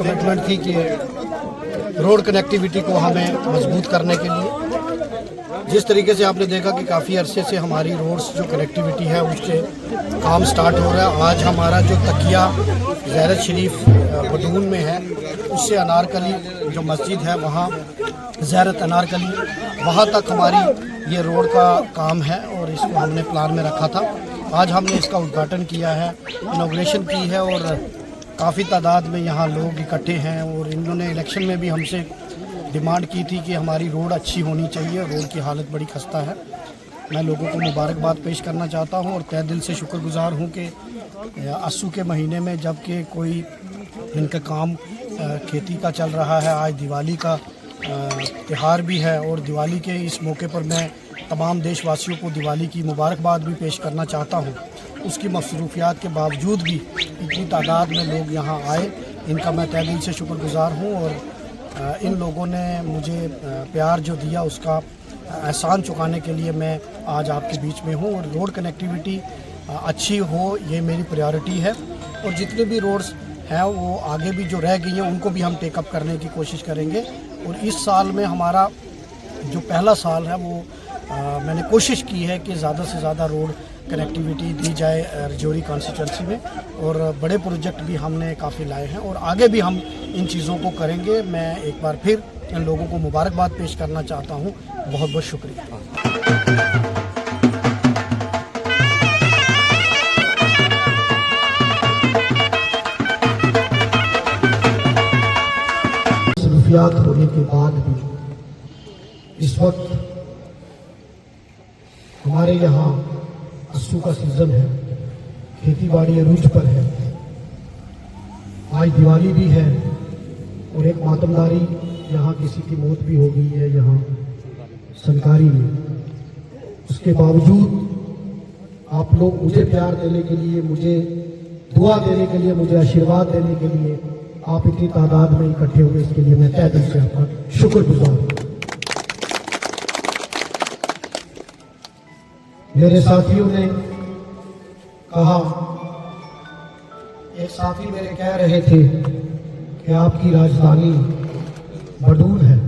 Commitment थी कि road connectivity को हमें मजबूत करने के लिए जिस तरीके से आपने देखा कि काफ़ी अरसे से हमारी रोड्स जो कनेक्टिविटी है उसके काम स्टार्ट हो रहा है। आज हमारा जो तकिया ज़ैरत शरीफ बडून में है उससे अनारकली जो मस्जिद है वहाँ ज़ैरत अनारकली वहाँ तक हमारी ये रोड का काम है और इसको हमने प्लान में रखा था। आज हमने इसका उद्घाटन किया है, इनॉग्रेशन की है और काफ़ी तादाद में यहाँ लोग इकट्ठे हैं और इन्होंने इलेक्शन में भी हमसे डिमांड की थी कि हमारी रोड अच्छी होनी चाहिए। रोड की हालत बड़ी खस्ता है। मैं लोगों को मुबारकबाद पेश करना चाहता हूँ और तहे दिल से शुक्रगुजार हूँ कि अस्सू के महीने में जबकि कोई इनका काम खेती का चल रहा है, आज दिवाली का त्यौहार भी है और दिवाली के इस मौके पर मैं तमाम देशवासियों को दिवाली की मुबारकबाद भी पेश करना चाहता हूँ। उसकी मसरूफियात के बावजूद भी इतनी तादाद में लोग यहाँ आए, इनका मैं तहे दिल से शुक्रगुजार हूँ और इन लोगों ने मुझे प्यार जो दिया उसका एहसान चुकाने के लिए मैं आज आपके बीच में हूँ। और रोड कनेक्टिविटी अच्छी हो ये मेरी प्रायोरिटी है और जितने भी रोड्स हैं वो आगे भी जो रह गई हैं उनको भी हम टेकअप करने की कोशिश करेंगे। और इस साल में हमारा जो पहला साल है वो मैंने कोशिश की है कि ज़्यादा से ज़्यादा रोड कनेक्टिविटी दी जाए रजौरी कॉन्स्टिट्यूंसी में और बड़े प्रोजेक्ट भी हमने काफ़ी लाए हैं और आगे भी हम इन चीज़ों को करेंगे। मैं एक बार फिर इन लोगों को मुबारकबाद पेश करना चाहता हूँ। बहुत बहुत शुक्रिया। मसरूफियात होने के बाद भी इस वक्त हमारे यहाँ अस्सू का सीज़न है, खेती बाड़ी अरूज पर है। आज दिवाली भी है और एक मातमदारी यहाँ किसी की मौत भी हो गई है यहाँ सरकारी में। उसके बावजूद आप लोग मुझे प्यार देने के लिए, मुझे दुआ देने के लिए, मुझे आशीर्वाद देने के लिए आप इतनी तादाद में इकट्ठे हुए, इसके लिए मैं तहे दिल से आपका शुक्रगुजार हूँ। मेरे साथियों ने कहा, एक साथी मेरे कह रहे थे कि आपकी राजधानी बडून है।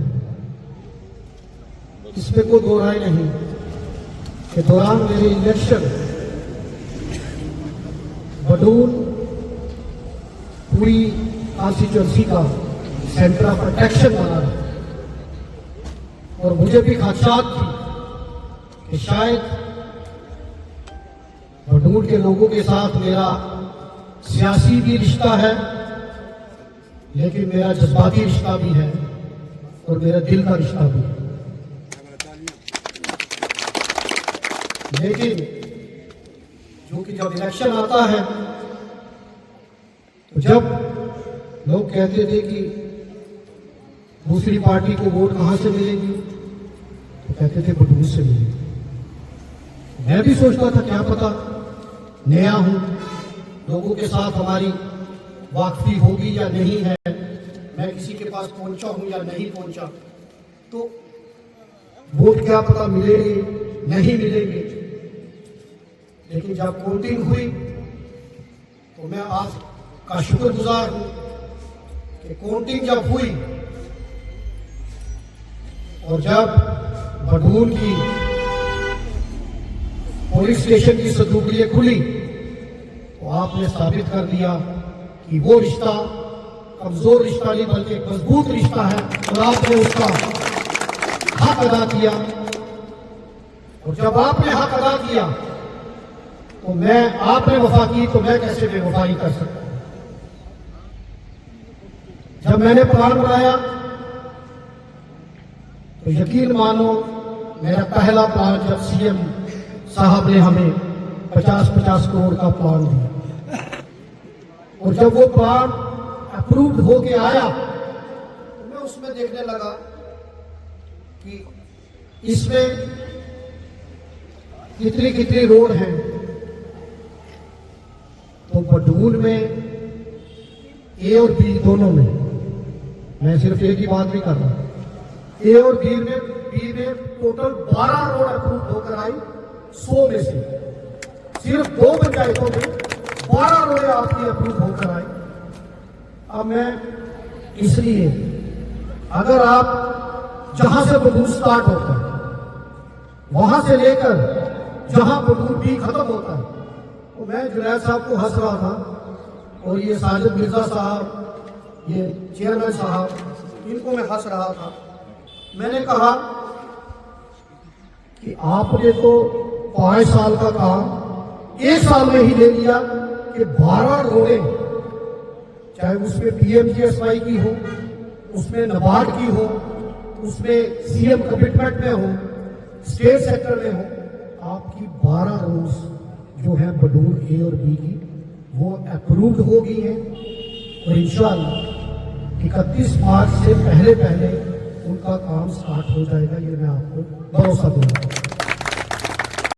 इसमें कोई दो राय नहीं कि दौरान मेरे इलेक्शन बडून पूरी कॉन्स्टिट्यूंसी का सेंटर ऑफ अट्रैक्शन बना है और मुझे भी खदशात थी कि शायद बडून के लोगों के साथ मेरा सियासी भी रिश्ता है लेकिन मेरा जज्बाती रिश्ता भी है और मेरा दिल का रिश्ता भी है। लेकिन जो कि जब इलेक्शन आता है तो जब लोग कहते थे कि दूसरी पार्टी को वोट कहां से मिलेगी तो कहते थे बडून से मिलेगी। मैं भी सोचता था क्या पता, नया हूं, लोगों के साथ हमारी वाकफी होगी या नहीं है, मैं किसी के पास पहुंचा हूं या नहीं पहुंचा, तो वोट क्या पता मिलेंगे नहीं मिलेंगे। लेकिन जब काउंटिंग हुई तो मैं आज का शुक्रगुजार हूं कि काउंटिंग जब हुई और जब बडून की पुलिस स्टेशन की संदूकड़ियां खुली तो आपने साबित कर दिया कि वो रिश्ता कमजोर रिश्ता नहीं बल्कि एक मजबूत रिश्ता है और आपने उसका हक अदा किया। और जब आपने हक अदा किया तो आपने वफा की तो मैं कैसे बेवफाई कर सकता हूं। जब मैंने प्लान बनाया तो यकीन मानो मेरा पहला प्लान जब सीएम साहब ने हमें 50-50 करोड़ का प्लान दिया और जब वो प्लान अप्रूव्ड होके आया तो मैं उसमें देखने लगा कि इसमें कितनी कितनी रोड हैं। तो बडून में ए और बी दोनों में, मैं सिर्फ एक ही बात भी कर रहा हूं, ए और बी में टोटल 12 रोड अप्रूव होकर आई 100 में से। सिर्फ 2 पंचायतों में 12 रोडें आपकी अप्रूव होकर आई। अब मैं इसलिए अगर आप जहां से बडूर स्टार्ट होता है वहां से लेकर जहां बडूर भी खत्म होता है, तो मैं जुनैद साहब को हंस रहा था और ये साजिद मिर्जा साहब, ये चेयरमैन साहब, इनको मैं हंस रहा था। मैंने कहा कि आपने तो 5 साल का काम 1 साल में ही ले लिया कि 12 रोडें, चाहे उसमें PMGSY की हो, उसमें नाबार्ड की हो, उसमें CM कमिटमेंट में हो, स्टेट सेक्टर में हो, आपकी 12 रोड्स जो है बडूर A और B की वो अप्रूव्ड हो गई है और इंशाअल्लाह 31 मार्च से पहले उनका काम स्टार्ट हो जाएगा। ये मैं आपको भरोसा दूंगा।